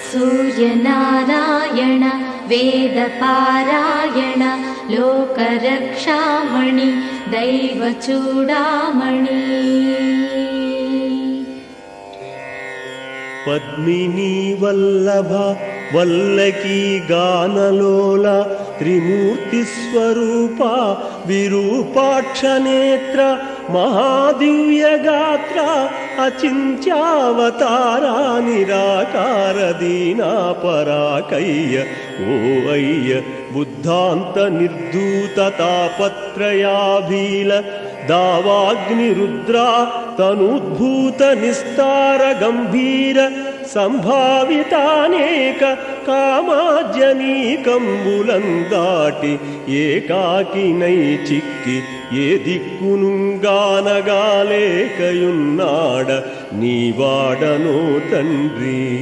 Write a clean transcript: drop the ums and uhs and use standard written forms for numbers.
सूर्यनारायण वेदपारायण लोकरक्षामणि दैवचूडामणि पद्मिनी वल्लभ वल्लकी गानलोल त्रिमूर्तिस्वरूपा विरूपाक्षनेत्र महादिव्यगात्र अचिन्त्यावतारा निराकार दीनापराकय्य ओ अय्य बुद्धान्त निर्धूत तापत्रयाभील दावाग्निरुद्रा तनुद्भूत निस्तार गंभीर संभावितानेक कामाज्यनीकंबुलंदाटि ఏకాకినై చిక్కి ఏ దిక్కునుగానగాలేకయున్నాడ నీవాడనో తండ్రి।